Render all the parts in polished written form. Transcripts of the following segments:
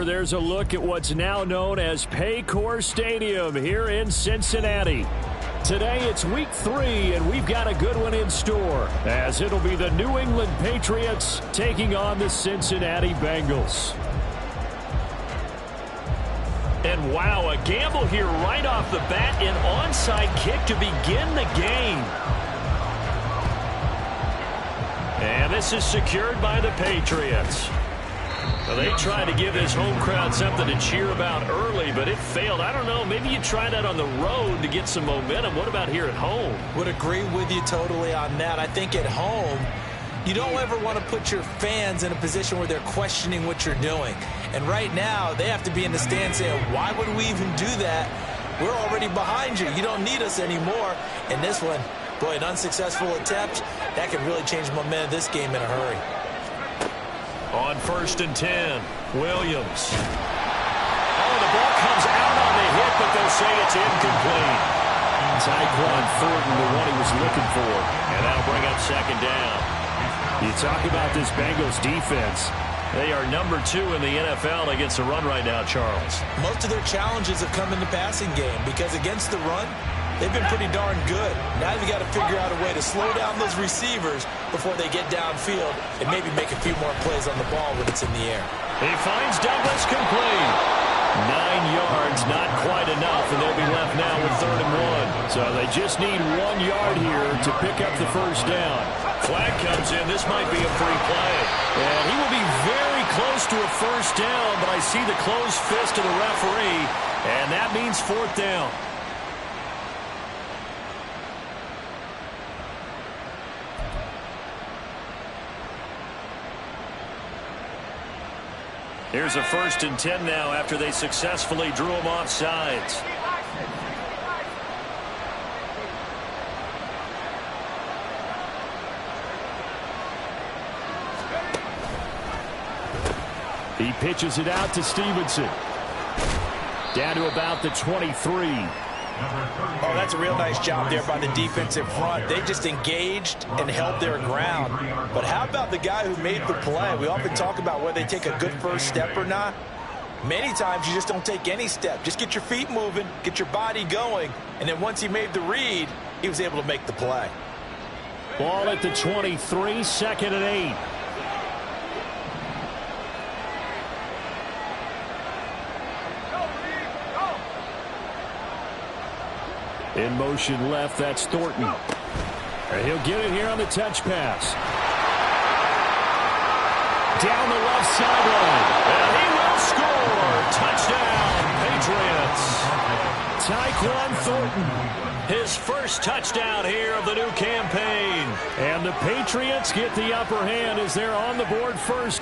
there's a look at what's now known as Paycor Stadium here in Cincinnati. Today it's week 3, and we've got a good one in store, as it'll be the New England Patriots taking on the Cincinnati Bengals. And wow, a gamble here right off the bat, an onside kick to begin the game. And this is secured by the Patriots. Well, they tried to give this home crowd something to cheer about early, but it failed. I don't know, maybe you try that on the road to get some momentum. What about here at home? Would agree with you totally on that. I think at home, you don't ever want to put your fans in a position where they're questioning what you're doing. And right now, they have to be in the stand saying, why would we even do that? We're already behind you. You don't need us anymore. And this one, boy, an unsuccessful attempt, that could really change the momentum of this game in a hurry. On 1st and 10, Williams. Oh, the ball comes out on the hit, but they'll say it's incomplete. Tyquan Thornton, the one he was looking for. And that'll bring up 2nd down. You talk about this Bengals defense. They are number 2 in the NFL against the run right now, Charles. Most of their challenges have come in the passing game because against the run, they've been pretty darn good. Now you've got to figure out a way to slow down those receivers before they get downfield and maybe make a few more plays on the ball when it's in the air. He finds Douglas complete. 9 yards, not quite enough, and they'll be left now with 3rd and 1. So they just need 1 yard here to pick up the 1st down. Flag comes in. This might be a free play. And he will be very close to a 1st down, but I see the closed fist of the referee, and that means 4th down. Here's a 1st and 10 now after they successfully drew him off sides. He pitches it out to Stevenson. Down to about the 23. Oh, that's a real nice job there by the defensive front. They just engaged and held their ground. But how about the guy who made the play? We often talk about whether they take a good first step or not. Many times you just don't take any step. Just get your feet moving, get your body going, and then once he made the read, he was able to make the play. Ball at the 23, 2nd and 8. In motion left, that's Thornton. And he'll get it here on the touch pass. Down the left sideline. And he will score. Touchdown, Patriots. Tyquan Thornton. His first touchdown here of the new campaign. And the Patriots get the upper hand as they're on the board first.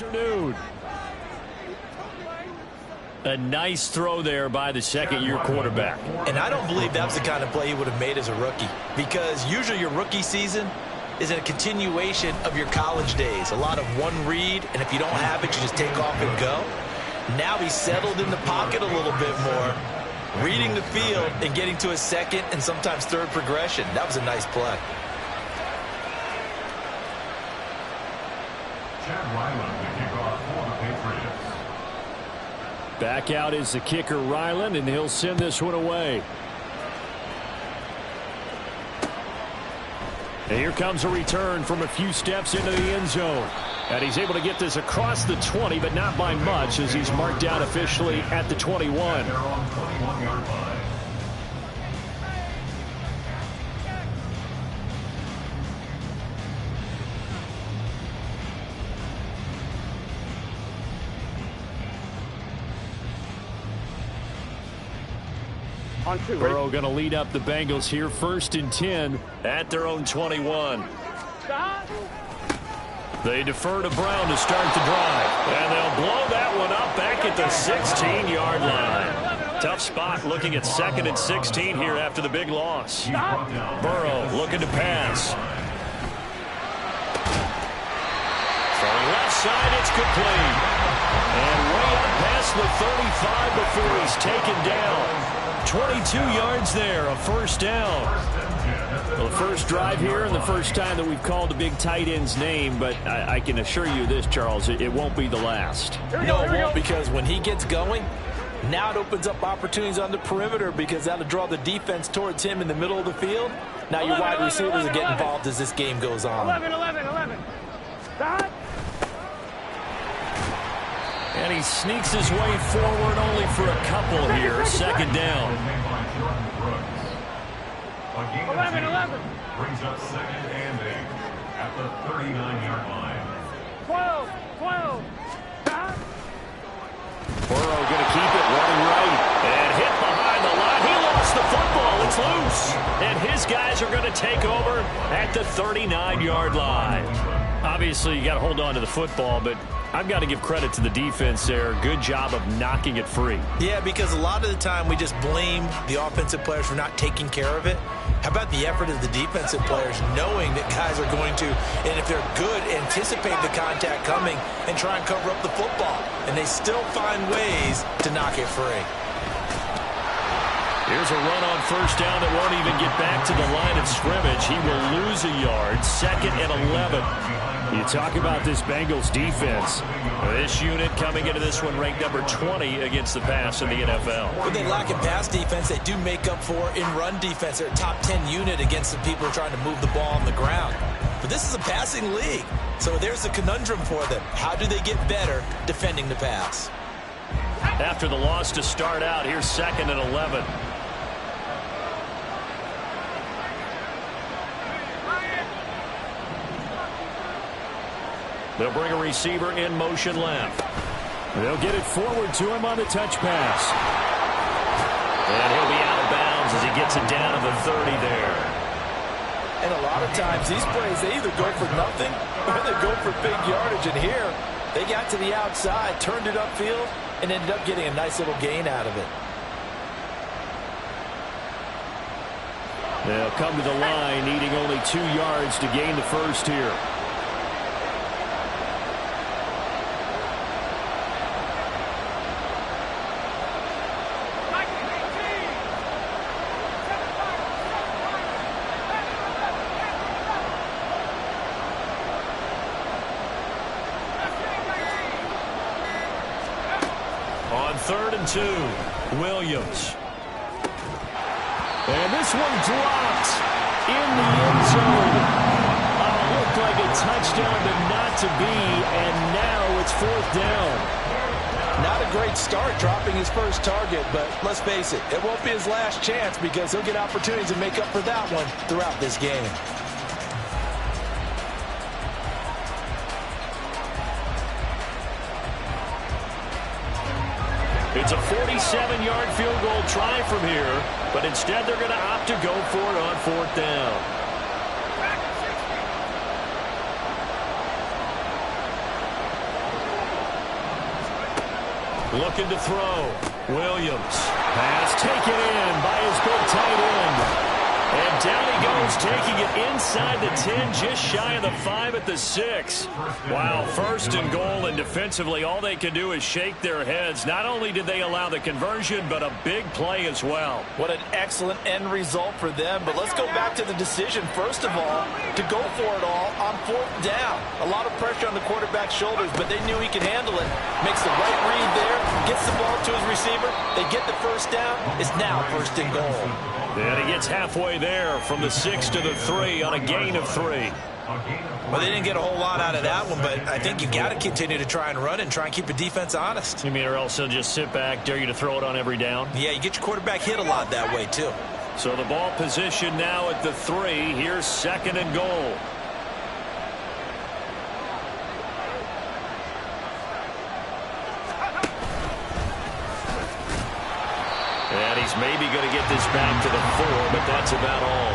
Afternoon. A nice throw there by the second-year quarterback. And I don't believe that was the kind of play he would have made as a rookie, because usually your rookie season is a continuation of your college days. A lot of one read, and if you don't have it, you just take off and go. Now he's settled in the pocket a little bit more, reading the field and getting to a second and sometimes third progression. That was a nice play. Chad Ryland to kick off for the Patriots. Back out is the kicker, Ryland, and he'll send this one away. And here comes a return from a few steps into the end zone. And he's able to get this across the 20, but not by much, as he's marked down officially at the 21. Burrow going to lead up the Bengals here, 1st and 10 at their own 21. They defer to Brown to start the drive, and they'll blow that one up back at the 16-yard line. Tough spot looking at 2nd and 16 here after the big loss. Burrow looking to pass. From left side, it's complete. And way up past the 35 before he's taken down. 22 yards there, a 1st down. Well, the first drive here and the first time that we've called a big tight end's name, but I can assure you this, Charles, it won't be the last. No, it won't, because when he gets going, now it opens up opportunities on the perimeter, because that'll draw the defense towards him in the middle of the field. Now your wide receivers are getting involved as this game goes on. 11. And he sneaks his way forward only for a couple here. 2nd down. 11. Brings up 2nd and 8 at the 39-yard line. 12. Burrow going to keep it running right. And hit behind the line. He lost the football. It's loose. And his guys are going to take over at the 39-yard line. Obviously, you got to hold on to the football, but I've got to give credit to the defense there. Good job of knocking it free. Yeah, because a lot of the time we just blame the offensive players for not taking care of it. How about the effort of the defensive players knowing that guys are going to, and if they're good, anticipate the contact coming and try and cover up the football. And they still find ways to knock it free. Here's a run on 1st down that won't even get back to the line of scrimmage. He will lose a yard. 2nd and 11. You talk about this Bengals defense. This unit coming into this one ranked number 20 against the pass in the NFL. When they lack in pass defense, they do make up for in run defense. They're a top 10 unit against the people who are trying to move the ball on the ground. But this is a passing league. So there's a conundrum for them. How do they get better defending the pass? After the loss to start out, here's 2nd and 11. They'll bring a receiver in motion left. They'll get it forward to him on the touch pass. And he'll be out of bounds as he gets it down to the 30 there. And a lot of times these plays, they either go for nothing or they go for big yardage. And here, they got to the outside, turned it upfield, and ended up getting a nice little gain out of it. They'll come to the line, needing only 2 yards to gain the first here. On 3rd and 2, Williams. And this one dropped in the end zone. Looked like a touchdown, but not to be, and now it's 4th down. Not a great start dropping his first target, but let's face it, it won't be his last chance, because he'll get opportunities to make up for that one throughout this game. It's a 47-yard field goal try from here, but instead they're going to opt to go for it on 4th down. Looking to throw. Williams. Pass taken in by his big tight end. And down he goes, taking it inside the 10, just shy of the 5 at the 6. Wow, first and goal, and defensively all they can do is shake their heads. Not only did they allow the conversion, but a big play as well. What an excellent end result for them. But let's go back to the decision, first of all, to go for it all on 4th down. A lot of pressure on the quarterback's shoulders, but they knew he could handle it. Makes the right read there, gets the ball to his receiver. They get the first down. It's now 1st and goal. And he gets halfway there from the 6 to the 3 on a gain of 3. Well, they didn't get a whole lot out of that one, but I think you got to continue to try and run and try and keep the defense honest. You mean or else they'll just sit back, dare you to throw it on every down? Yeah, you get your quarterback hit a lot that way, too. So the ball position now at the 3. Here's 2nd and goal. And he's maybe going to get this back to the 4, but that's about all.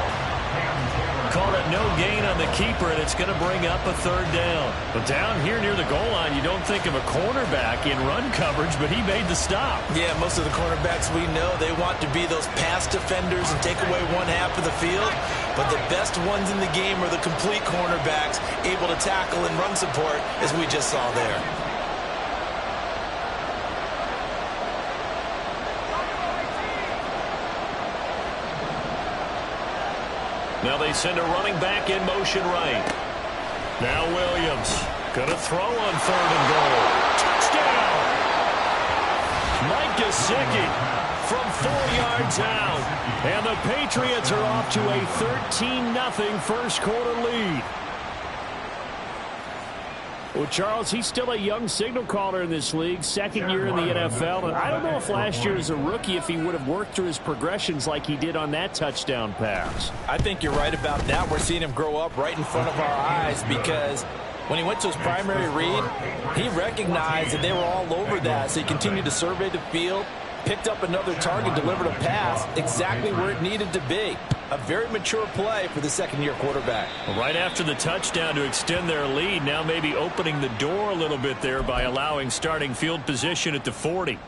Call it no gain on the keeper, and it's going to bring up a 3rd down. But down here near the goal line, you don't think of a cornerback in run coverage, but he made the stop. Yeah, most of the cornerbacks we know, they want to be those pass defenders and take away one half of the field. But the best ones in the game are the complete cornerbacks, able to tackle and run support, as we just saw there. Now they send a running back in motion right. Now Williams going to throw on 3rd and goal. Touchdown! Mike Gesicki from 4 yards out. And the Patriots are off to a 13-0 first quarter lead. Well, Charles, he's still a young signal caller in this league, 2nd year in the NFL. And I don't know if last year as a rookie, if he would have worked through his progressions like he did on that touchdown pass. I think you're right about that. We're seeing him grow up right in front of our eyes because when he went to his primary read, he recognized that they were all over that. So he continued to survey the field, picked up another target, delivered a pass exactly where it needed to be. A very mature play for the 2nd-year quarterback. Right after the touchdown to extend their lead, now maybe opening the door a little bit there by allowing starting field position at the 40.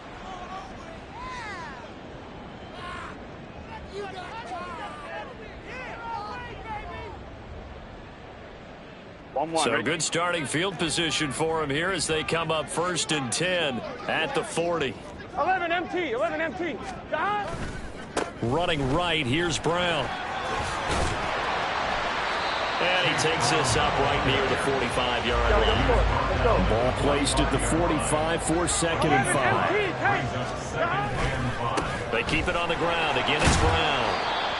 So good starting field position for him here as they come up 1st and 10 at the 40. 11 MT, 11 MT. Running right, here's Brown. And he takes this up right near the 45-yard line. Ball placed at the 45 for 2nd and 5. They keep it on the ground. Again, it's Brown.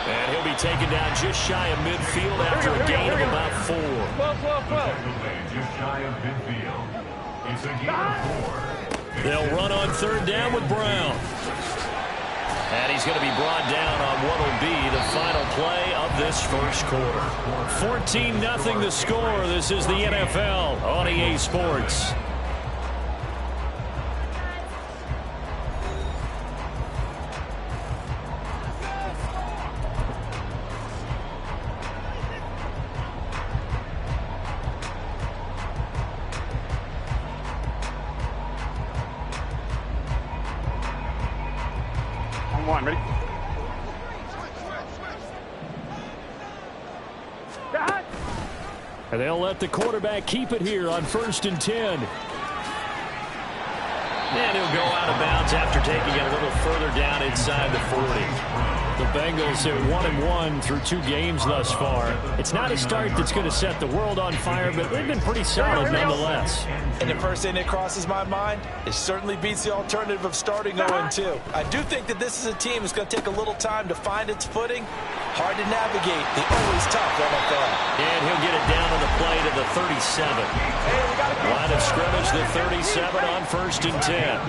And he'll be taken down just shy of midfield after a gain of about 4. 12. Just shy of midfield. It's a gain of 4. They'll run on 3rd down with Brown. And he's going to be brought down on what will be the final play of this first quarter. 14-0 the score. This is the NFL on EA Sports. One, ready? And they'll let the quarterback keep it here on 1st and 10. And he'll go out of bounds after taking it a little further down inside the 40. The Bengals are 1-1 through 2 games thus far. It's not a start that's going to set the world on fire, but they've been pretty solid nonetheless. And the first thing that crosses my mind, it certainly beats the alternative of starting 0-2. I do think that this is a team that's going to take a little time to find its footing. Hard to navigate the always tough NFL. And he'll get it down on the play to the 37. Line of scrimmage, the 37 on 1st and 10.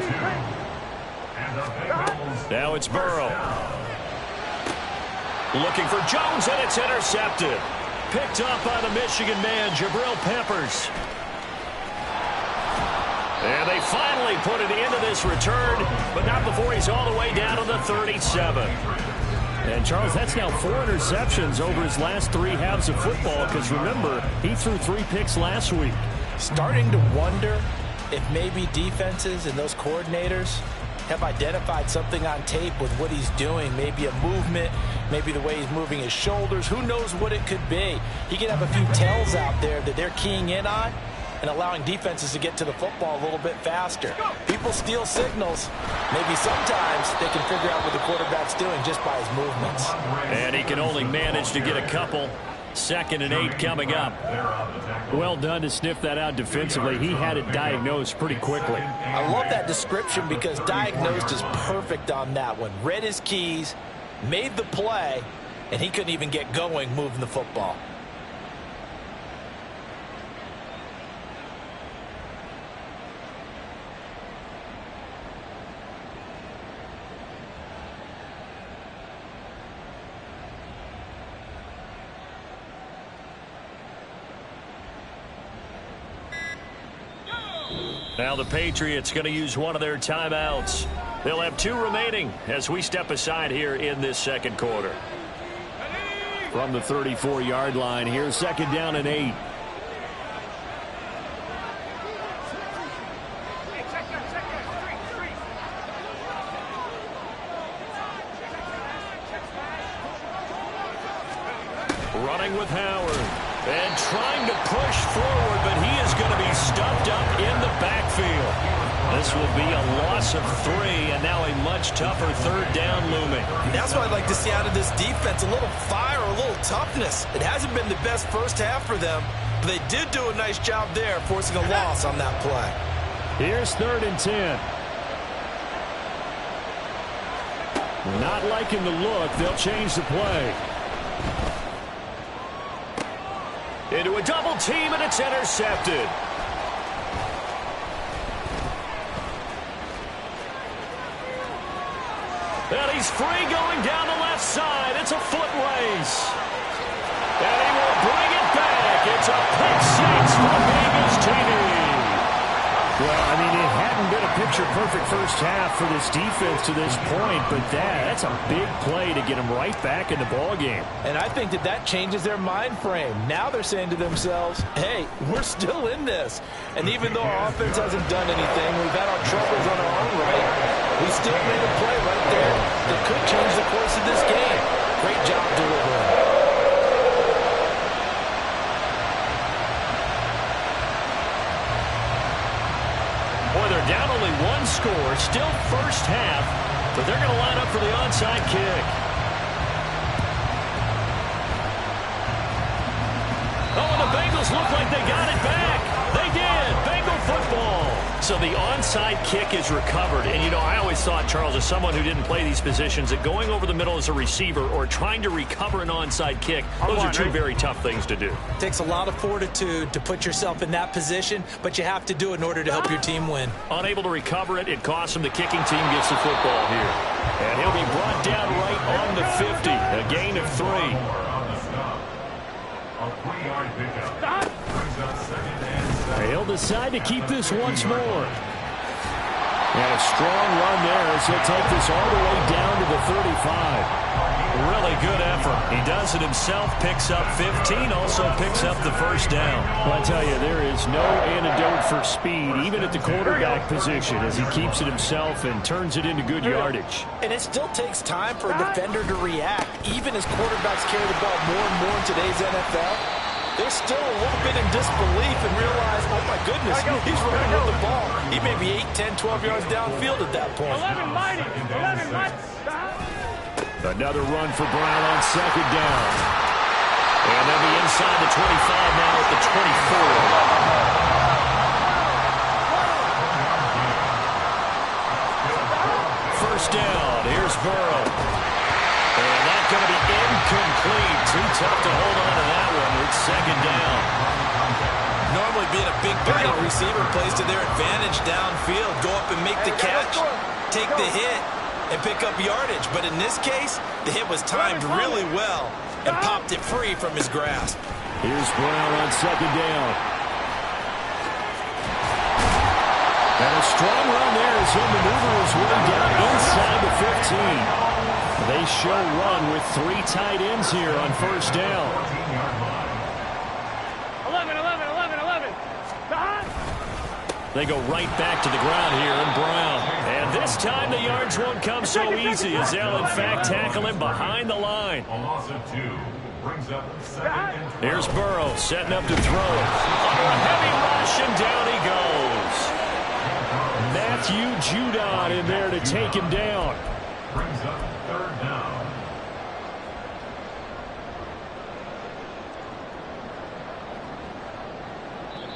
Now it's Burrow. Looking for Jones, and it's intercepted. Picked up by the Michigan man, Jabril Peppers. And they finally put it into this return, but not before he's all the way down to the 37. And, Charles, that's now 4 interceptions over his last 3 halves of football because, remember, he threw 3 picks last week. Starting to wonder if maybe defenses and those coordinators have identified something on tape with what he's doing. Maybe a movement, maybe the way he's moving his shoulders. Who knows what it could be? He could have a few tells out there that they're keying in on and allowing defenses to get to the football a little bit faster. People steal signals. Maybe sometimes they can figure out what the quarterback's doing just by his movements. And he can only manage to get a couple. 2nd and 8 coming up. Well done to sniff that out defensively. He had it diagnosed pretty quickly. I love that description because diagnosed is perfect on that one. Read his keys, made the play, and he couldn't even get going moving the football. Now the Patriots going to use one of their timeouts. They'll have 2 remaining as we step aside here in this 2nd quarter. From the 34-yard line, here's 2nd down and 8. Running with Howard. And trying to push forward, but he is going to be stuffed up in the backfield. This will be a loss of 3, and now a much tougher 3rd down looming. That's what I'd like to see out of this defense, a little fire, a little toughness. It hasn't been the best first half for them, but they did do a nice job there, forcing a loss on that play. Here's 3rd and 10. Not liking the look. They'll change the play. Into a double team, and it's intercepted. And he's free going down the left side. It's a foot race. And he will bring it back. It's a pick 6 for the Bengals team. Well, I mean, it hadn't been a picture-perfect first half for this defense to this point, but that's a big play to get them right back in the ballgame. And I think that changes their mind frame. Now they're saying to themselves, hey, we're still in this. And even though our offense hasn't done anything, we've had our troubles on our own right, we still made a play right there that could change the course of this game. Great job delivering. They're down only 1 score, still first half, but they're going to line up for the onside kick. Oh, and the Bengals look like they got it back. They did. Bengal football. So the onside kick is recovered. And, you know, I always thought, Charles, as someone who didn't play these positions, that going over the middle as a receiver or trying to recover an onside kick, those are 2 very tough things to do. It takes a lot of fortitude to put yourself in that position, but you have to do it in order to help your team win. Unable to recover it, it costs him. The kicking team gets the football here. And he'll be brought down right on the 50. A gain of 3. A 3-yard pickup. Brings up 2nd and 7. He'll decide to keep this once more. And a strong run there as he'll take this all the way down to the 35. Really good effort. He does it himself, picks up 15, also picks up the first down. Well, I tell you, there is no antidote for speed, even at the quarterback position, as he keeps it himself and turns it into good yardage. And it still takes time for a defender to react, even as quarterbacks carry the ball more and more in today's NFL. They're still a little bit in disbelief and realize, oh my goodness, he's running with the ball. He may be 8, 10, 12 yards downfield at that point. 11 mighty. 11 mighty. Another run for Brown on 2nd down. And they'll be inside the 25 now at the 24. First down. Here's Burrow. And that's going to be incomplete. Too tough to hold on to that one. It's 2nd down. Normally being a big body receiver plays to their advantage downfield. Go up and make the catch, take the hit, and pick up yardage. But in this case, the hit was timed really well and popped it free from his grasp. Here's Brown on 2nd down. And a strong run there as he'll maneuver his way down inside the 15. They show run with 3 tight ends here on first down. 11. They go right back to the ground here in Brown. And this time the yards won't come so easy as they'll, in fact, tackle him behind the line. A loss of 2 brings up 2nd and 12. Here's Burrow setting up to throw it. A heavy rush, and down he goes. Matthew Judon in there to take him down. Brings up 3rd down.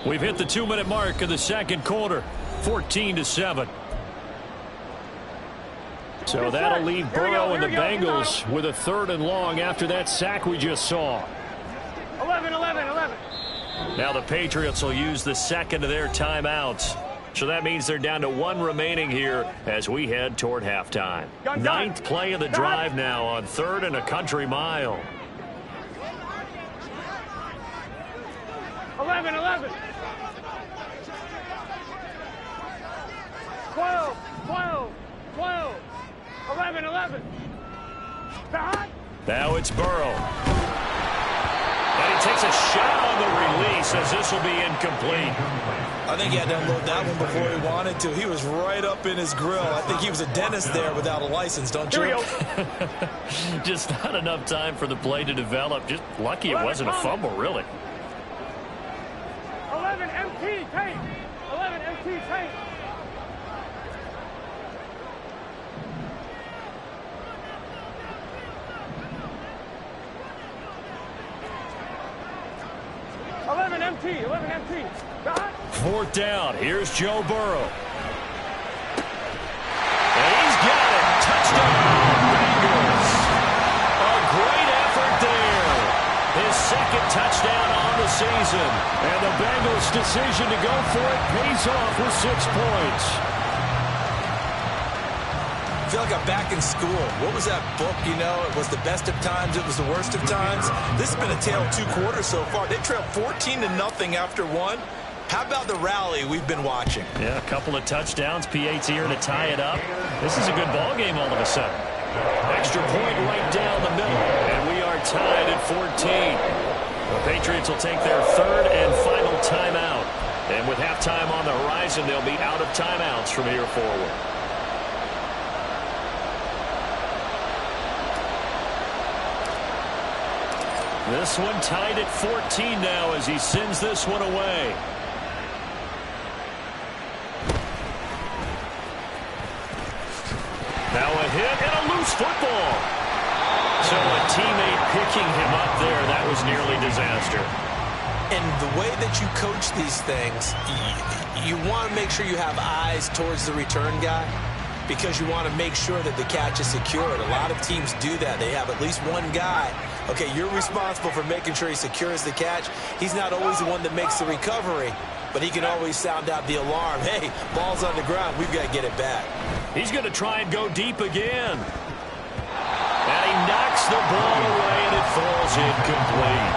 We've hit the 2-minute mark of the second quarter, 14-7. So that'll leave Burrow and the Bengals with a 3rd and long after that sack we just saw. 11. Now the Patriots will use the second of their timeouts. So that means they're down to 1 remaining here as we head toward halftime. 9th play of the drive now on 3rd and a country mile. 11. 12. 11. Now it's Burrow. And he takes a shot on the release as this will be incomplete. I think he had to unload that one before he wanted to. He was right up in his grill. I think he was a dentist there without a license, don't you? Just not enough time for the play to develop. Just lucky it wasn't a fumble, really. 11 MT tape. 11 MT tape. MT. 11 MT. 4th down. Here's Joe Burrow. And he's got it. Touchdown, Bengals. A great effort there. His 2nd touchdown on the season. And the Bengals' decision to go for it pays off with 6 points. I feel like I'm back in school. What was that book, you know? It was the best of times. It was the worst of times. This has been a tale of 2 quarters so far. They trailed 14-0 after 1. How about the rally we've been watching? Yeah, a couple of touchdowns. P.A.'s here to tie it up. This is a good ball game all of a sudden. Extra point right down the middle. And we are tied at 14. The Patriots will take their 3rd and final timeout. And with halftime on the horizon, they'll be out of timeouts from here forward. This one tied at 14 now as he sends this one away. Now a hit and a loose football. So a teammate picking him up there, that was nearly disaster. And the way that you coach these things, you want to make sure you have eyes towards the return guy because you want to make sure that the catch is secured. A lot of teams do that. They have at least one guy. Okay, you're responsible for making sure he secures the catch. He's not always the one that makes the recovery, but he can always sound out the alarm. Hey, ball's on the ground. We've got to get it back. He's going to try and go deep again. And he knocks the ball away, and it falls incomplete.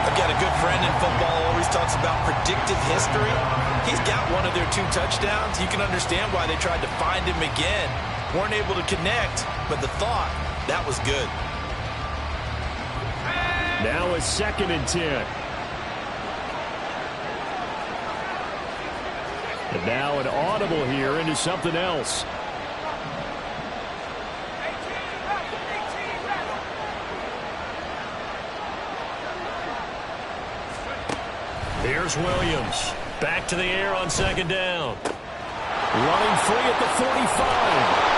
I've got a good friend in football, always talks about predictive history. He's got one of their 2 touchdowns. You can understand why they tried to find him again. Weren't able to connect, but the thought, that was good. Now a 2nd and 10. And now an audible here into something else. Here's Williams. Back to the air on 2nd down. Running free at the 45.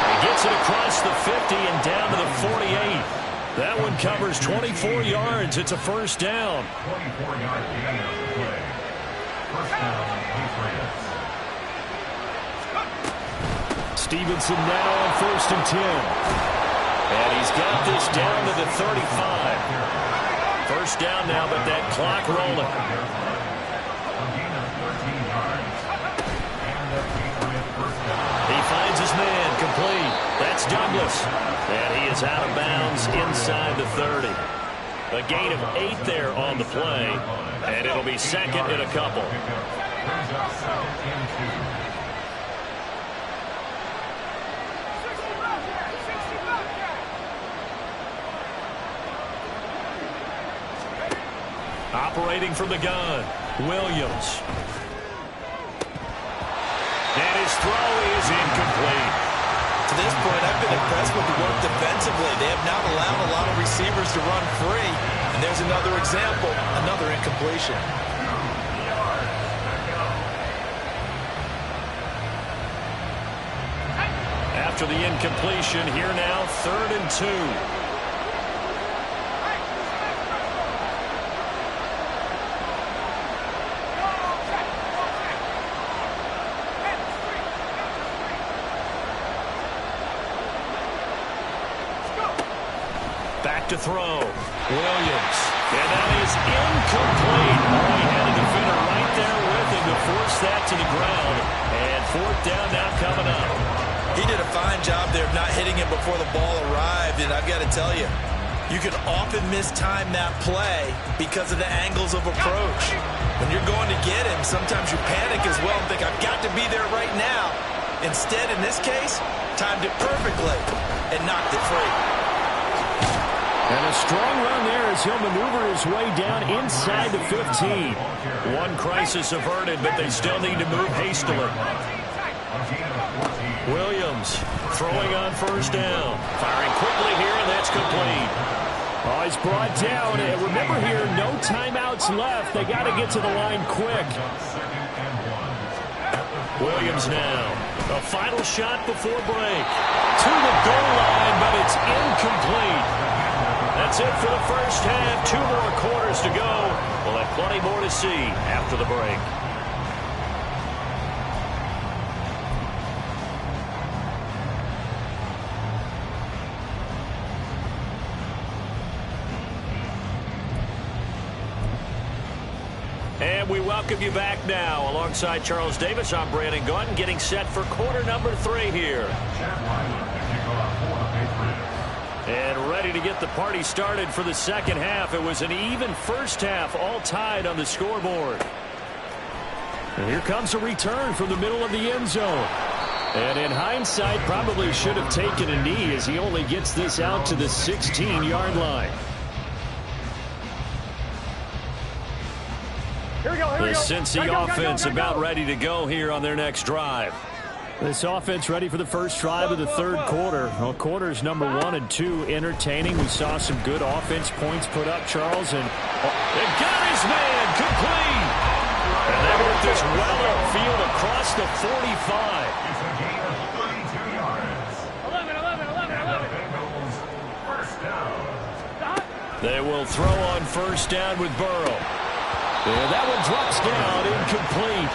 He gets it across the 50 and down to the 48. That one covers 24 yards. It's a 1st down. 24-yard gain of play. 1st down, Patriots. Stevenson now on 1st and 10. And he's got this down to the 35. 1st down now, but that clock rolling. A gain of 13 yards. And a Patriot 1st down. He finds his man complete. That's Douglas. And he is out of bounds inside the 30. A gain of 8 there on the play. And it'll be 2nd and a couple. Brings up 2nd and 2. Operating from the gun, Williams. throw is incomplete. To this point, I've been impressed with the work defensively. They have not allowed a lot of receivers to run free. And there's another example, another incompletion. After the incompletion, here now, 3rd and 2. Back to throw. Williams. And that is incomplete. Oh, he had a defender right there with him to force that to the ground. And 4th down now coming up. He did a fine job there of not hitting him before the ball arrived. And I've got to tell you, you can often mistime that play because of the angles of approach. When you're going to get him, sometimes you panic as well and think, I've got to be there right now. Instead, in this case, timed it perfectly and knocked it free. And a strong run there as he'll maneuver his way down inside the 15. One crisis averted, but they still need to move hastily. Williams throwing on 1st down. Firing quickly here, and that's complete. Oh, he's brought down. And remember here, no timeouts left. They got to get to the line quick. Williams now. A final shot before break. To the goal line, but it's incomplete. That's it for the first half. 2 more quarters to go. We'll have plenty more to see after the break. And we welcome you back now. Alongside Charles Davis, I'm Brandon Gaudin, getting set for quarter number 3 here. And ready to get the party started for the second half. It was an even first half, all tied on the scoreboard. And here comes a return from the middle of the end zone. And in hindsight, probably should have taken a knee as he only gets this out to the 16-yard line. Here we go, here we The go. Cincy offense about ready to go here on their next drive. This offense ready for the first drive of the 3rd quarter. Well, quarters number 1 and 2 entertaining. We saw some good offense points put up, Charles, and they got his man complete. And they worked this well upfield across the 45. It's a gain of 32 yards. 11. First down. They will throw on 1st down with Burrow. And that one drops down, incomplete.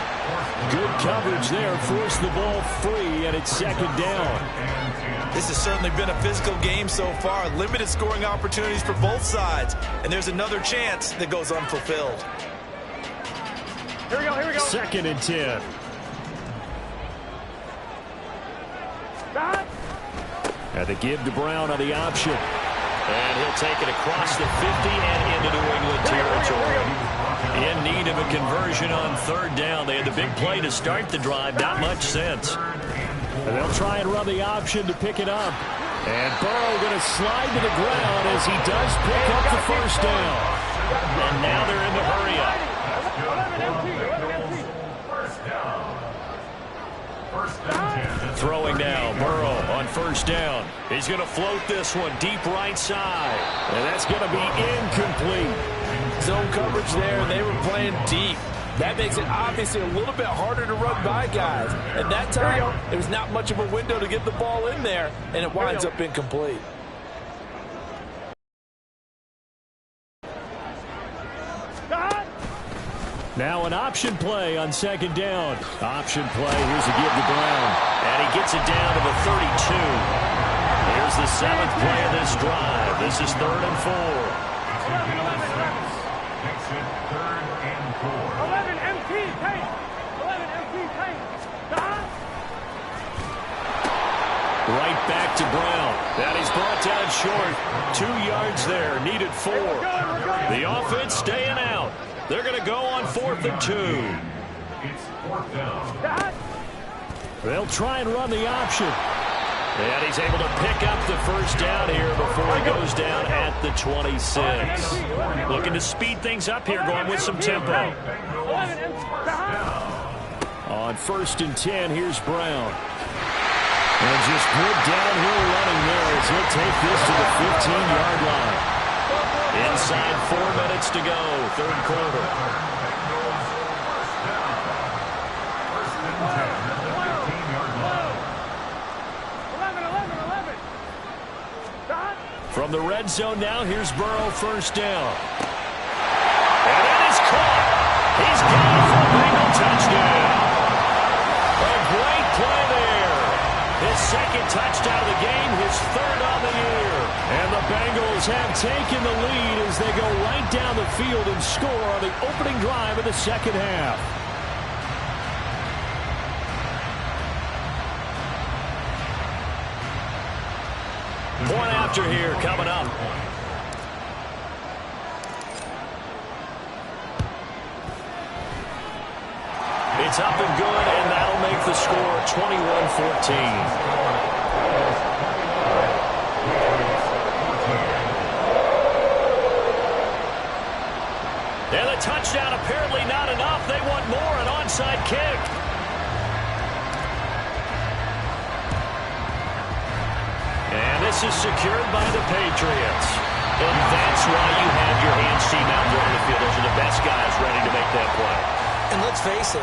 Good coverage there, forced the ball free, and it's 2nd down. This has certainly been a physical game so far. Limited scoring opportunities for both sides. And there's another chance that goes unfulfilled. Here we go. 2nd and 10. And they give to Brown on the option. And he'll take it across the 50 and into New England territory. In need of a conversion on 3rd down. They had the big play to start the drive. Not much sense. And they'll try and run the option to pick it up. And Burrow going to slide to the ground as he does pick up the 1st down. And now they're in the hurry up. 11 First down. Throwing now, Burrow on 1st down. He's going to float this one deep right side. And that's going to be incomplete. Zone coverage there, and they were playing deep. That makes it obviously a little bit harder to run by guys. At that time, there was not much of a window to get the ball in there, and it winds up incomplete. Now an option play on 2nd down. Option play. Here's a give to Brown. And he gets it down to the 32. Here's the 7th play of this drive. This is 3rd and 4. Makes it 3rd and 4. 11 MT, take. 11 MT, take. Right back to Brown. That is brought down short. 2 yards there. Needed 4. The offense staying out. They're going to go on 4th and 2. It's 4th down. They'll try and run the option. And he's able to pick up the 1st down here before he goes down at the 26. Looking to speed things up here, going with some tempo. On 1st and 10, here's Brown. And just good downhill running there as he'll take this to the 15-yard line. Inside 4 minutes to go, third quarter. From the red zone now, here's Burrow, first down. And it is caught. He's got it for a Bengal touchdown. A great play there. His second touchdown of the game, his third on the year. And the Bengals have taken the lead as they go right down the field and score on the opening drive of the second half. Point after here coming up. It's up and good, and that'll make the score 21-14. And the touchdown apparently not enough. They want more, an onside kick. And this is secured by the Patriots. And that's why you have your hands team out there on the field. Those are the best guys ready to make that play. And let's face it,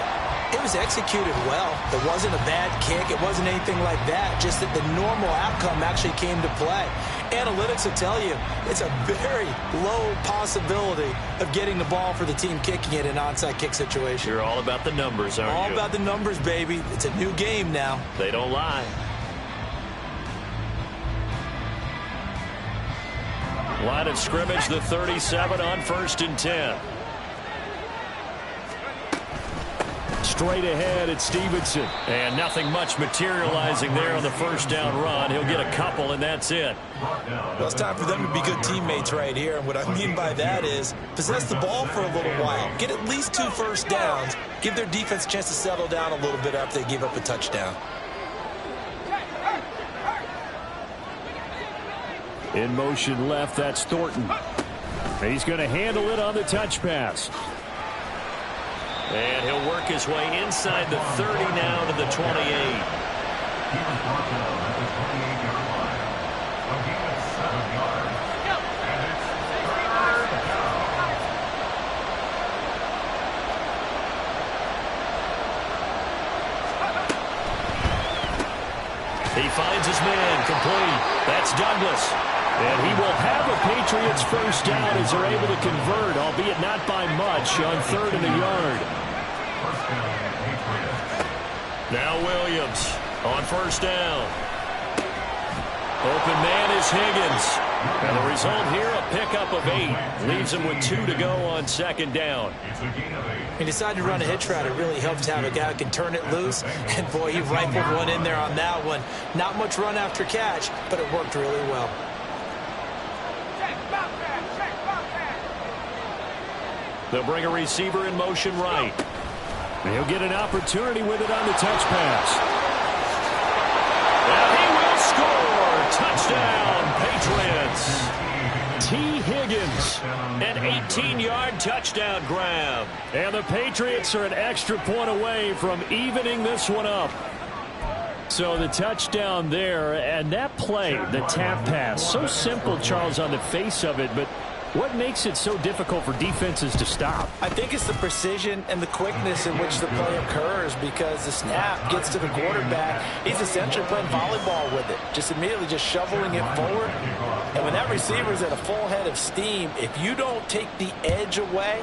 it was executed well. It wasn't a bad kick. It wasn't anything like that. Just that the normal outcome actually came to play. Analytics will tell you it's a very low possibility of getting the ball for the team kicking it in an onside kick situation. You're all about the numbers, aren't you? All about the numbers, baby. It's a new game now. They don't lie. Line of scrimmage, the 37 on 1st and 10. Straight ahead at Stevenson. And nothing much materializing there on the first down run. He'll get a couple, and that's it. Well, it's time for them to be good teammates right here. And what I mean by that is possess the ball for a little while. Get at least 2 first downs. Give their defense a chance to settle down a little bit after they give up a touchdown. In motion left, that's Thornton. He's going to handle it on the touch pass. And he'll work his way inside the 30 now to the 28. He was brought down at the 28-yard line. A gain of 7 yards. And it's third down. He finds his man, complete. That's Douglas. And he will have a Patriots first down as they're able to convert, albeit not by much, on 3rd and a yard. First down, Patriots. Now Williams on first down. Open man is Higgins. And the result here, a pickup of 8. Leaves him with 2 to go on 2nd down. It's a gain of 8. He decided to run a hitch route. It really helps to have a guy who can turn it loose. And, boy, he rifled one in there on that one. Not much run after catch, but it worked really well. They'll bring a receiver in motion right. And he'll get an opportunity with it on the touch pass. And he will score. Touchdown, Patriots. T. Higgins, an 18-yard touchdown grab. And the Patriots are an extra point away from evening this one up. So the touchdown there, and that play, the tap pass, so simple, Charles, on the face of it, but what makes it so difficult for defenses to stop? I think it's the precision and the quickness in which the play occurs, because the snap gets to the quarterback. He's essentially playing volleyball with it, just immediately just shoveling it forward. And when that receiver's at a full head of steam, if you don't take the edge away,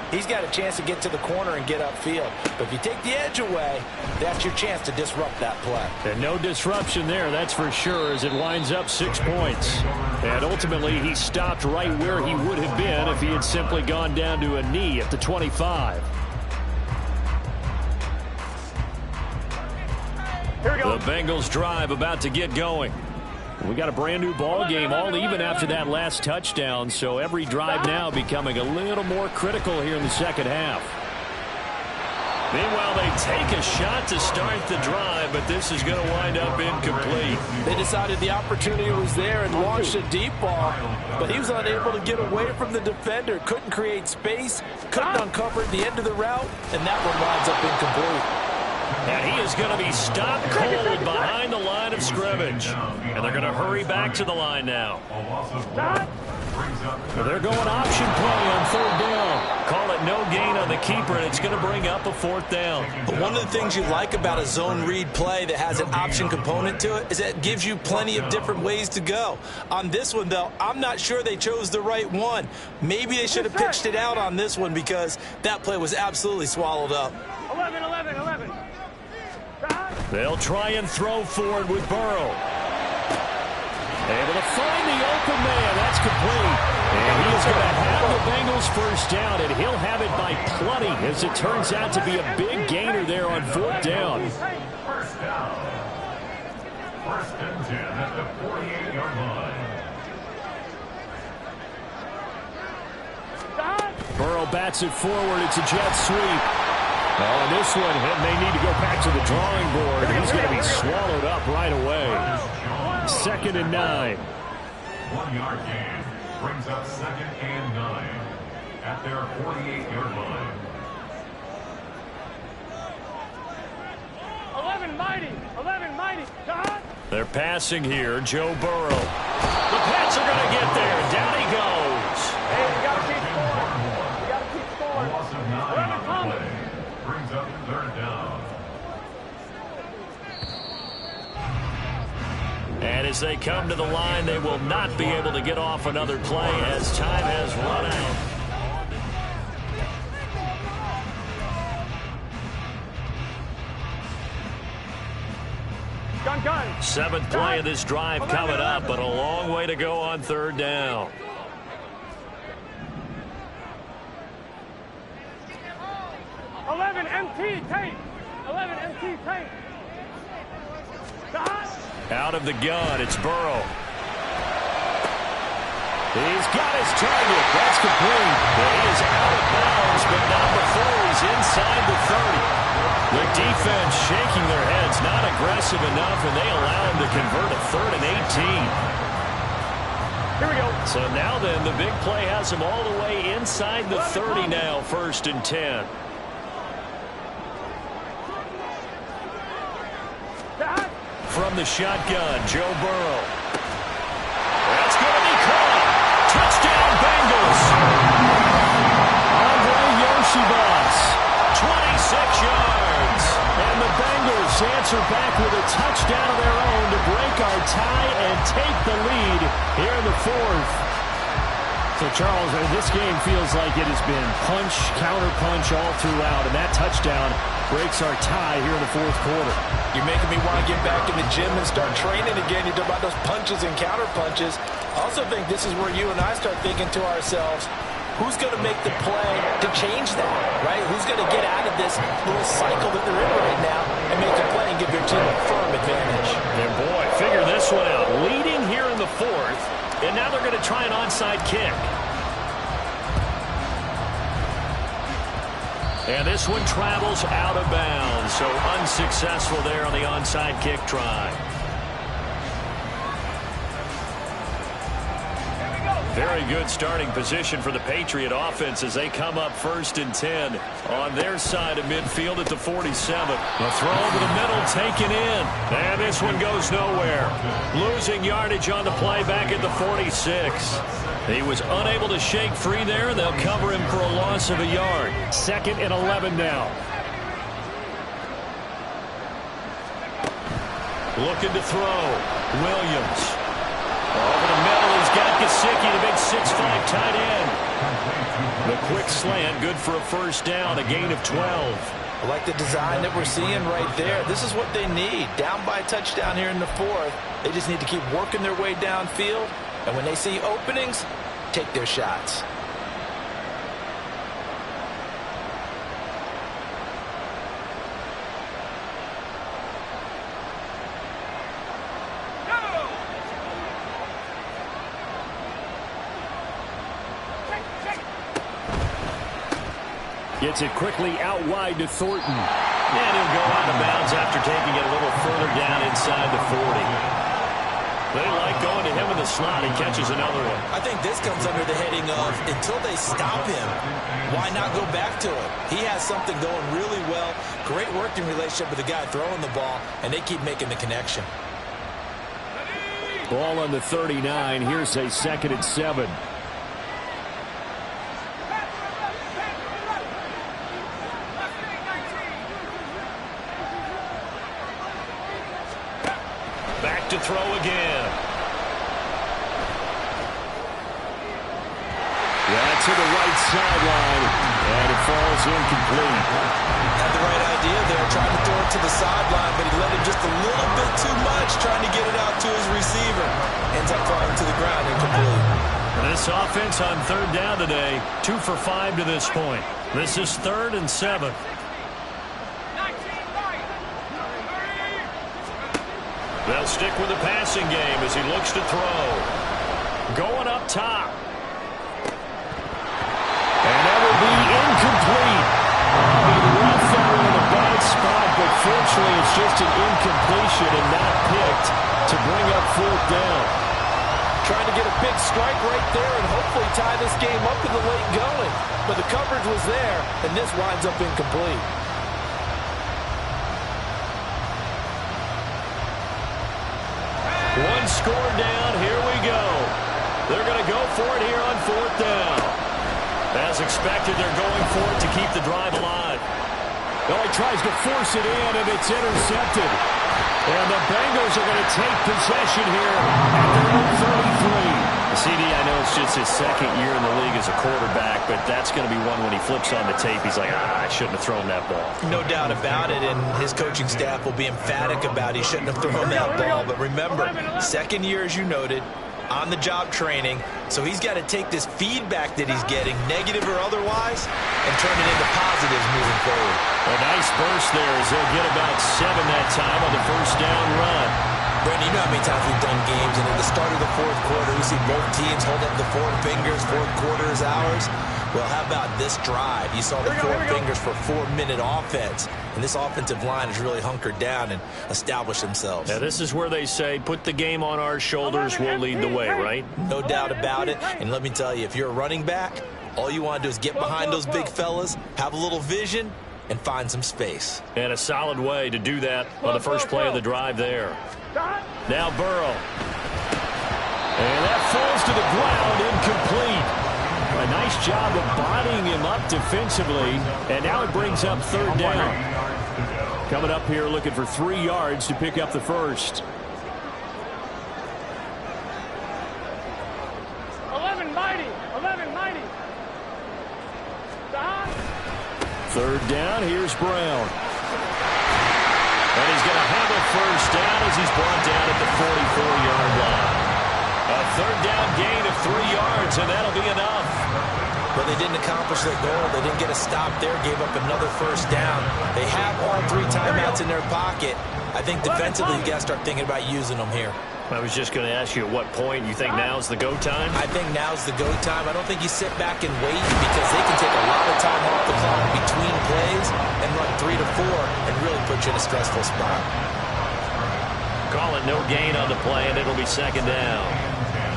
he's got a chance to get to the corner and get upfield. But if you take the edge away, that's your chance to disrupt that play. And no disruption there, that's for sure, as it winds up 6 points. And ultimately, he stopped right where he would have been if he had simply gone down to a knee at the 25. Here we go. The Bengals drive about to get going. We got a brand new ball game, all even after that last touchdown, so every drive now becoming a little more critical here in the second half. Meanwhile, they take a shot to start the drive, but this is going to wind up incomplete. They decided the opportunity was there and launched a deep ball, but he was unable to get away from the defender, couldn't create space, couldn't uncover the end of the route, and that one winds up incomplete. And he is going to be stopped cold behind the line of scrimmage. And they're going to hurry back to the line now. They're going option play on third down. Call it no gain on the keeper, and it's going to bring up a fourth down. But one of the things you like about a zone read play that has an option component to it is that it gives you plenty of different ways to go. On this one, though, I'm not sure they chose the right one. Maybe they should have pitched it out on this one because that play was absolutely swallowed up. 11, 11, 11. They'll try and throw forward with Burrow. Able to find the open man. That's complete. And he's going to have the Bengals first down, and he'll have it by plenty as it turns out to be a big gainer there on fourth down. First down. First and 10 at the 48-yard line. Burrow bats it forward. It's a jet sweep. Oh, and this one, they need to go back to the drawing board. He's going to be swallowed up right away. 2nd and 9. 1 yard gain brings up 2nd and 9 at their 48-yard line. 11 mighty. They're passing here. Joe Burrow. The Pats are going to get there. Down he goes. Hey, you got to keep scoring. You got to keep A scoring. loss of 9 on the play brings up 3rd down. And as they come to the line, they will not be able to get off another play as time has run out. Gun. 7th play of this drive coming up, but a long way to go on 3rd down. MT tape. 11 MT tape. Out of the gun, it's Burrow. He's got his target. That's complete. He is out of bounds, but not before he's inside the 30. The defense shaking their heads, not aggressive enough, and they allow him to convert a 3rd and 18. Here we go. So now then, the big play has him all the way inside the 30 now, 1st and 10. From the shotgun, Joe Burrow. That's going to be caught. Touchdown, Bengals. Andre Yoshibas, 26 yards. And the Bengals answer back with a touchdown of their own to break our tie and take the lead here in the 4th. So, Charles, this game feels like it has been punch, counter-punch all throughout, and that touchdown breaks our tie here in the 4th quarter. You're making me want to get back in the gym and start training again. You talk about those punches and counter-punches. I also think this is where you and I start thinking to ourselves, who's going to make the play to change that, right? Who's going to get out of this little cycle that they're in right now and make a play and give their team a firm advantage? And boy, figure this one out. Leading here in the 4th, and now they're going to try an onside kick. And this one travels out of bounds, so unsuccessful there on the onside kick try. Very good starting position for the Patriot offense as they come up 1st and 10 on their side of midfield at the 47. The throw over the middle taken in. And this one goes nowhere. Losing yardage on the play back at the 46. He was unable to shake free there, and they'll cover him for a loss of a yard. 2nd and 11 now. Looking to throw. Williams. Over the middle, he's got Gesicki, the big 6'5" tight end. The quick slant, good for a 1st down, a gain of 12. I like the design that we're seeing right there. This is what they need. Down by a touchdown here in the 4th. They just need to keep working their way downfield. And when they see openings, take their shots. Gets it quickly out wide to Thornton. And he'll go out of bounds after taking it a little further down inside the 40. They like going to him in the slot. He catches another one. I think this comes under the heading of until they stop him, why not go back to it? He has something going really well. Great working relationship with the guy throwing the ball, and they keep making the connection. Ball on the 39. Here's a 2nd and 7. Back to throw again. That's to the right sideline, and it falls incomplete. Had the right idea there, trying to throw it to the sideline, but he let him just a little bit too much, trying to get it out to his receiver. Ends up falling to the ground incomplete. This offense on 3rd down today, 2 for 5 to this point. This is 3rd and 7. They'll stick with the passing game as he looks to throw. Going up top. And that will be incomplete. The left there in a bad spot, but fortunately it's just an incompletion and not picked to bring up 4th down. Trying to get a big strike right there and hopefully tie this game up in the late going. But the coverage was there, and this winds up incomplete. One score down, here we go. They're going to go for it here on 4th down. As expected, they're going for it to keep the drive alive. Oh, he tries to force it in, and it's intercepted. And the Bengals are going to take possession here at their own 33. CD, I know it's just his 2nd year in the league as a quarterback, but that's going to be one when he flips on the tape, he's like, I shouldn't have thrown that ball. No doubt about it, and his coaching staff will be emphatic about he shouldn't have thrown that ball. But remember, 2nd year, as you noted, on-the-job training, so he's got to take this feedback that he's getting, negative or otherwise, and turn it into positives moving forward. A nice burst there as they'll get about 7 that time on the 1st down run. Brandon, you know how many times we've done games, and at the start of the 4th quarter, we see both teams hold up the 4 fingers, 4th quarter is ours. Well, how about this drive? You saw the 4 fingers for 4-minute offense, and this offensive line has really hunkered down and established themselves. Now, this is where they say, put the game on our shoulders, we'll lead the way, right? No doubt about it, and let me tell you, if you're a running back, all you want to do is get behind those big fellas, have a little vision, and find some space. And a solid way to do that on the first play of the drive there. Now Burrow. And that falls to the ground, incomplete. A nice job of bodying him up defensively, and now it brings up 3rd down. Coming up here looking for 3 yards to pick up the first. 11 mighty. 11 mighty. 3rd down, here's Brown. And he's going to have a first down as he's brought down at the 44-yard line. A 3rd down gain of 3 yards, and that'll be enough. But they didn't accomplish their goal. They didn't get a stop there, gave up another first down. They have all 3 timeouts in their pocket. I think defensively, you got to start thinking about using them here. I was just going to ask you at what point you think now's the go time? I think now's the go time. I don't think you sit back and wait because they can take a lot of time off the clock between plays and run 3 to 4 and really put you in a stressful spot. Call it no gain on the play, and it'll be 2nd down.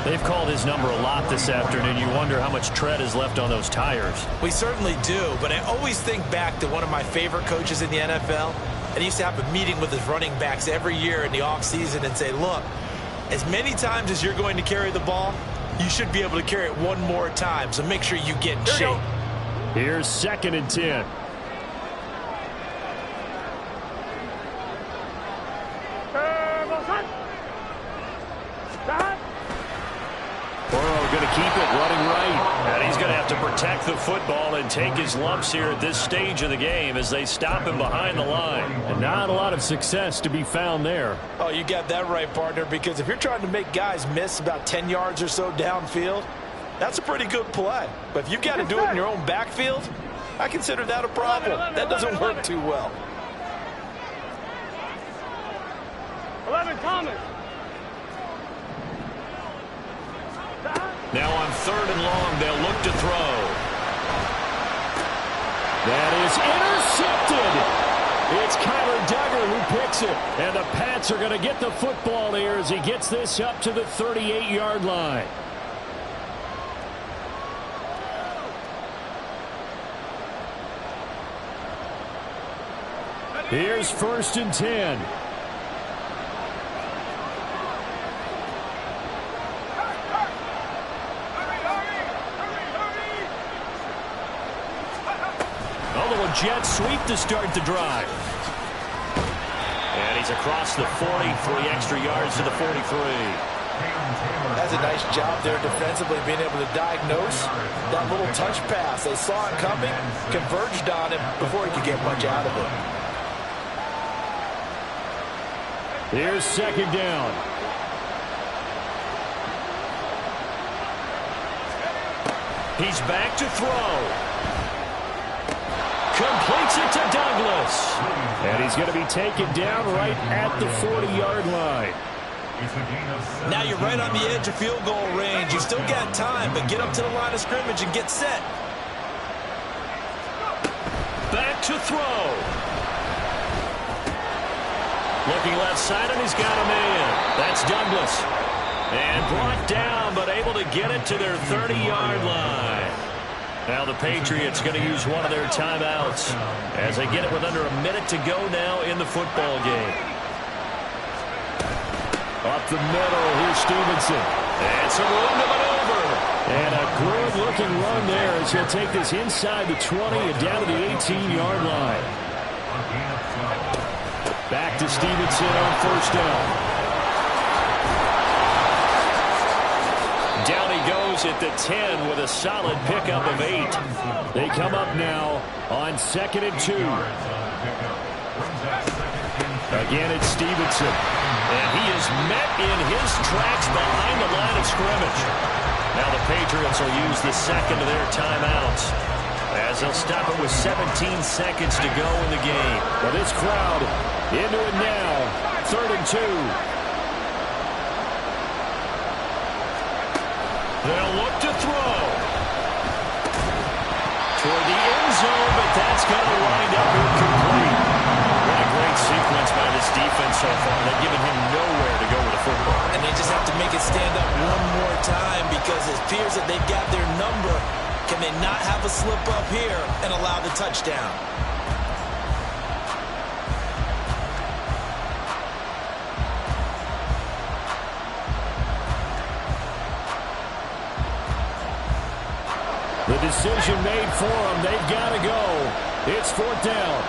They've called his number a lot this afternoon. You wonder how much tread is left on those tires. We certainly do, but I always think back to one of my favorite coaches in the NFL, and he used to have a meeting with his running backs every year in the offseason and say, look, as many times as you're going to carry the ball, you should be able to carry it one more time, so make sure you get in shape. Here's 2nd and 10. Burrow going to keep it running right. And he's going to have to protect the football and take his lumps here at this stage of the game as they stop him behind the line. And not a lot of success to be found there. Oh, you got that right, partner, because if you're trying to make guys miss about 10 yards or so downfield, that's a pretty good play. But if you've got to do it in your own backfield, I consider that a problem. That doesn't work too well. 11 Thomas. Now on 3rd and long, they'll look to throw. That is intercepted. It's Kyler Duggar who picks it. And the Pats are going to get the football here as he gets this up to the 38-yard line. Here's 1st and 10. A little jet sweep to start the drive. And he's across the 40, 3 extra yards to the 43. That's a nice job there defensively, being able to diagnose that little touch pass. They saw it coming, converged on him before he could get much out of it. Here's 2nd down. He's back to throw. Completes it to Douglas. And he's going to be taken down right at the 40-yard line. Now you're right on the edge of field goal range. You've still got time, but get up to the line of scrimmage and get set. Back to throw. Looking left side, and he's got a man. That's Douglas. And brought down, but able to get it to their 30-yard line. Now the Patriots going to use one of their timeouts as they get it with under a minute to go now in the football game. Up the middle, here's Stevenson. And some room to maneuver. And a good-looking run there as he'll take this inside the 20 and down to the 18-yard line. Back to Stevenson on 1st down. Down he goes at the 10 with a solid pickup of 8. They come up now on 2nd and 2. Again, it's Stevenson. And he is met in his tracks behind the line of scrimmage. Now the Patriots will use the 2nd of their timeouts as they'll stop it with 17 seconds to go in the game. Well, this crowd into it now. 3rd and 2. They'll look to throw. Toward the end zone, but that's going to wind up incomplete. What a great sequence by this defense so far. They've given him nowhere to go with the football. And they just have to make it stand up one more time because it appears that they've got their number. Can they not have a slip up here and allow the touchdown? The decision made for them. They've got to go. It's 4th down.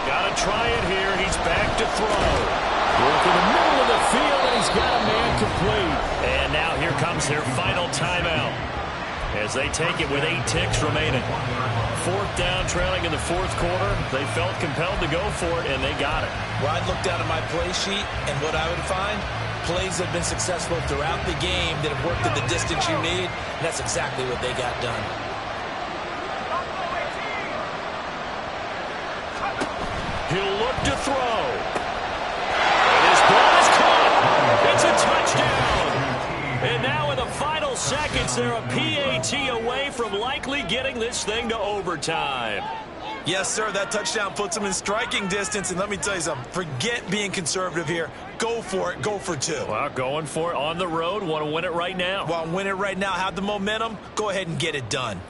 Got to try it here. He's back to throw. Work in the middle of the field, and he's got a man complete. And now here comes their final timeout as they take it with 8 ticks remaining. 4th down, trailing in the 4th quarter. They felt compelled to go for it, and they got it. Well, I'd look down at my play sheet, and what I would find, plays have been successful throughout the game that have worked at the distance you need, and that's exactly what they got done. He'll look to throw. And his ball is caught. It's a touchdown. And now in the final seconds, they're a PAT away from likely getting this thing to overtime. Yes, sir, that touchdown puts them in striking distance, and let me tell you something, forget being conservative here. Go for it, go for 2. Well, going for it on the road, want to win it right now. Well, win it right now, have the momentum, go ahead and get it done.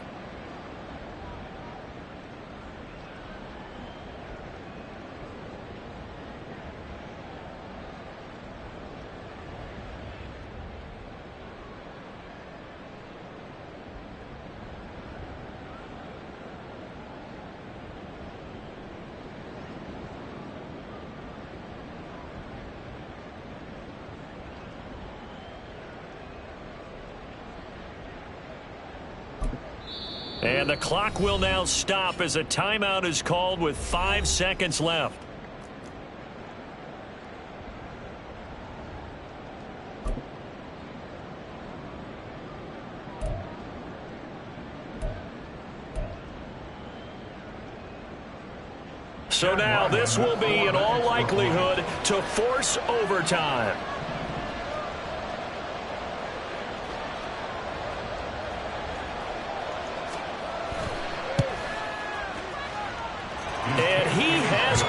And the clock will now stop as a timeout is called with 5 seconds left. So now this will be, in all likelihood, to force overtime.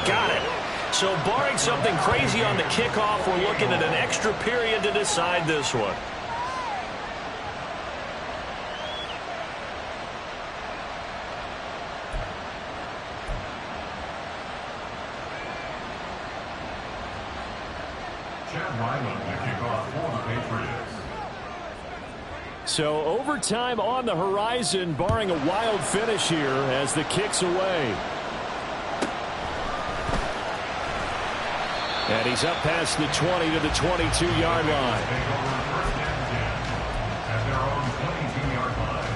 Got it. So barring something crazy on the kickoff, we're looking at an extra period to decide this one. Chad Ryland to kick off for the Patriots. So overtime on the horizon, barring a wild finish here as the kick's away. And he's up past the 20 to the 22-yard line. Take over first and 10 at their own 22-yard line.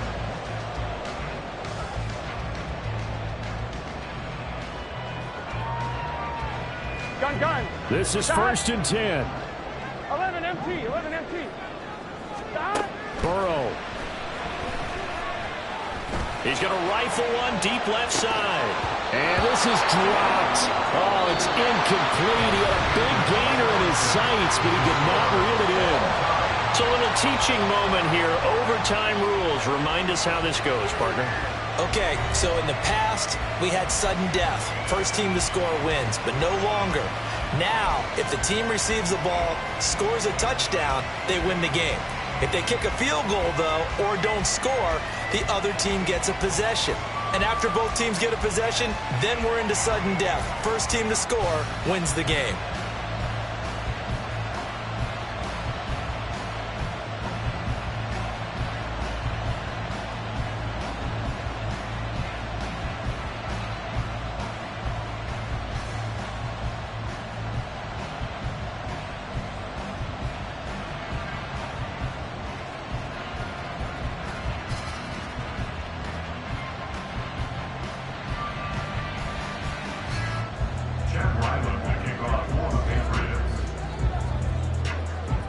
Gun. This is first and 10. 11 MT. 11 MT. Stop. Burrow. He's going to rifle one deep left side. And this is dropped. Oh, it's incomplete. He had a big gainer in his sights, but he could not reel it in. It's a little teaching moment here. Overtime rules. Remind us how this goes, partner. Okay, so in the past, we had sudden death. First team to score wins, but no longer. Now, if the team receives the ball, scores a touchdown, they win the game. If they kick a field goal, though, or don't score, the other team gets a possession. And after both teams get a possession, then we're into sudden death. First team to score wins the game.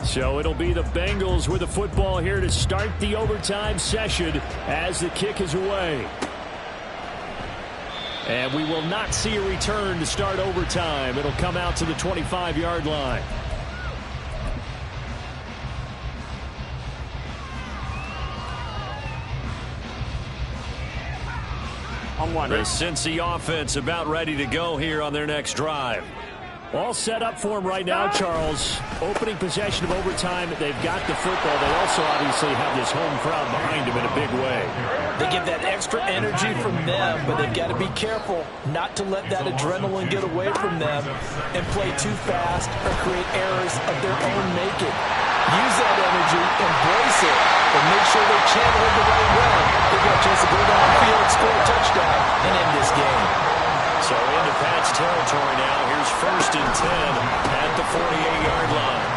So it'll be the Bengals with the football here to start the overtime session as the kick is away. And we will not see a return to start overtime. It'll come out to the 25-yard line. The Cincy offense about ready to go here on their next drive. All set up for him right now, Charles. Opening possession of overtime. They've got the football. They also obviously have this home crowd behind them in a big way. They get that extra energy from them, but they've got to be careful not to let that adrenaline get away from them and play too fast or create errors of their own making. Use that energy, embrace it, and make sure they channel it the right way. They've got a chance to go down the field, score a touchdown, and end this game. So into Pat's territory now. Here's first and 10 at the 48-yard line.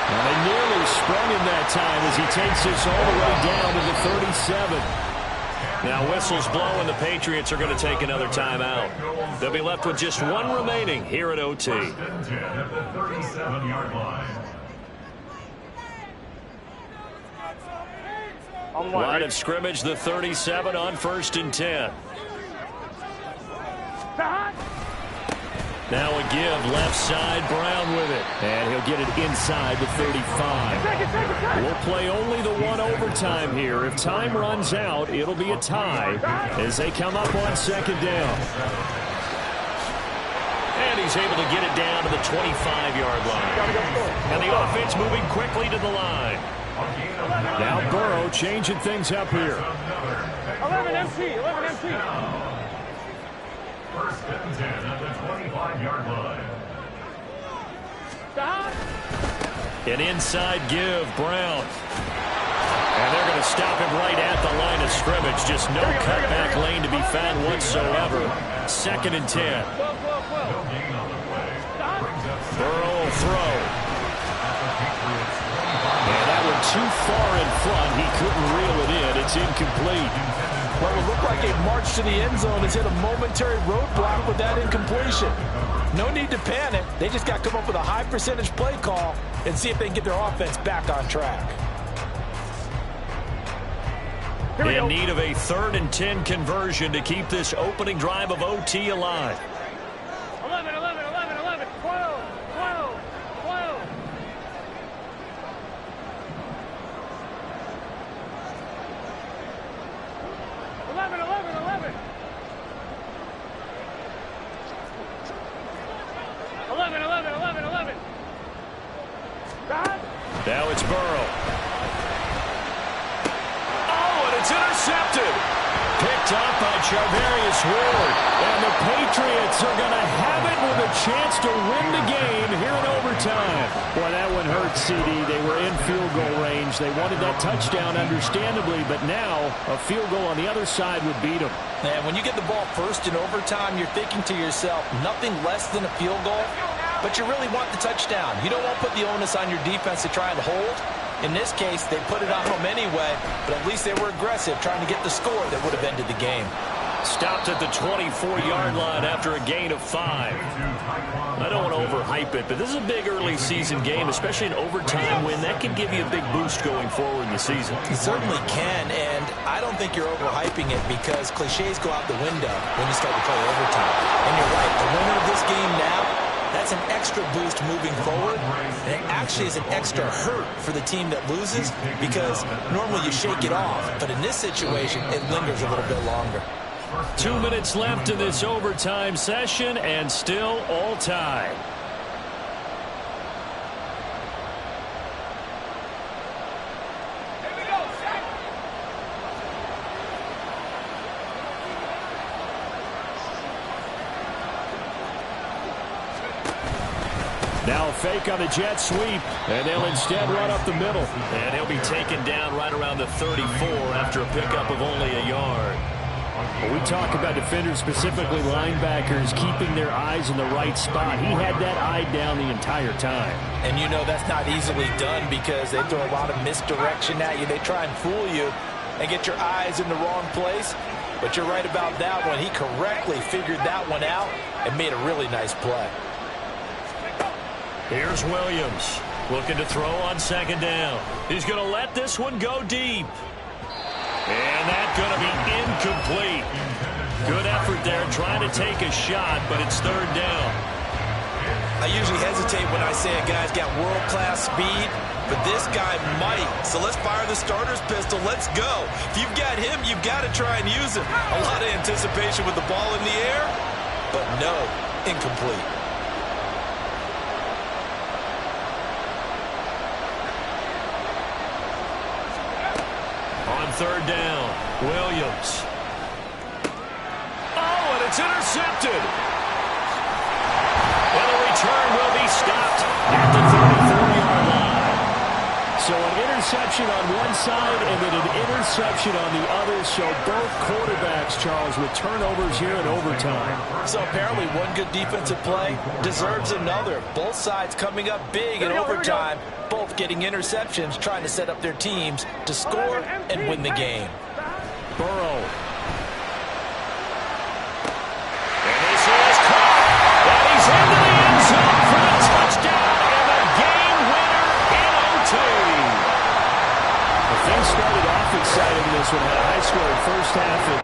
Now they nearly sprung him that time as he takes this all the way down to the 37. Now whistles blow and the Patriots are going to take another timeout. They'll be left with just one remaining here at OT. First and 10 at the 37-yard line. Line of scrimmage, the 37 on first and 10. Now a give, left side, Brown with it. And he'll get it inside the 35. We'll play only the one overtime here. If time runs out, it'll be a tie as they come up on second down. And he's able to get it down to the 25-yard line. And the offense moving quickly to the line. Now Burrow changing things up here. 11 MT. First and 10 at the 25-yard line. Stop. An inside give, Brown. And they're going to stop him right at the line of scrimmage. Just no cutback lane to be found whatsoever. Second and 10. Burrow will throw. And that one too far in front. He couldn't reel it in. It's incomplete. Well, it looked like a march to the end zone has hit a momentary roadblock with that incompletion. No need to panic. They just got to come up with a high percentage play call and see if they can get their offense back on track. In need of a 3rd and 10 conversion to keep this opening drive of OT alive. 11, 12. 11. Now it's Burrow. Oh, and it's intercepted. Picked up by Charvarius Ward. And the Patriots are going to have it with a chance to win the game here in overtime. Boy, that one hurt, CD. They were in field goal range. They wanted that touchdown, understandably, but now a field goal on the other side would beat them. And when you get the ball first in overtime, you're thinking to yourself, nothing less than a field goal, but you really want the touchdown. You don't want to put the onus on your defense to try and hold. In this case, they put it on them anyway, but at least they were aggressive, trying to get the score that would have ended the game. Stopped at the 24-yard line after a gain of 5. I don't want to overhype it, but this is a big early season game, especially an overtime win. That can give you a big boost going forward in the season. It certainly can, and I don't think you're overhyping it because cliches go out the window when you start to play overtime. And you're right, the winner of this game now, that's an extra boost moving forward, and it actually is an extra hurt for the team that loses because normally you shake it off, but in this situation, it lingers a little bit longer. 2 minutes left in this overtime session, and still all tied. Now a fake on the jet sweep, and they'll instead run up the middle. And he'll be taken down right around the 34 after a pickup of only a yard. When we talk about defenders, specifically linebackers, keeping their eyes in the right spot, he had that eye down the entire time. And you know that's not easily done because they throw a lot of misdirection at you. They try and fool you and get your eyes in the wrong place. But you're right about that one. He correctly figured that one out and made a really nice play. Here's Williams looking to throw on second down. He's going to let this one go deep. And that's going to be incomplete. Good effort there trying to take a shot, but it's third down. I usually hesitate when I say a guy's got world-class speed, but this guy might. So let's fire the starter's pistol. Let's go. If you've got him, you've got to try and use him. A lot of anticipation with the ball in the air, but no, incomplete. On third down, Williams. Oh, and it's intercepted. And the return will be stopped at the 34-yard line. So an interception on one side and then an interception on the other. So both quarterbacks, Charles, with turnovers here in overtime. So apparently one good defensive play deserves another. Both sides coming up big in overtime. Both getting interceptions, trying to set up their teams to score and win the game. Burrow. And this is caught. And he's into the end zone for the touchdown and the game winner in OT. The thing started off exciting. This one had a high-scoring first half at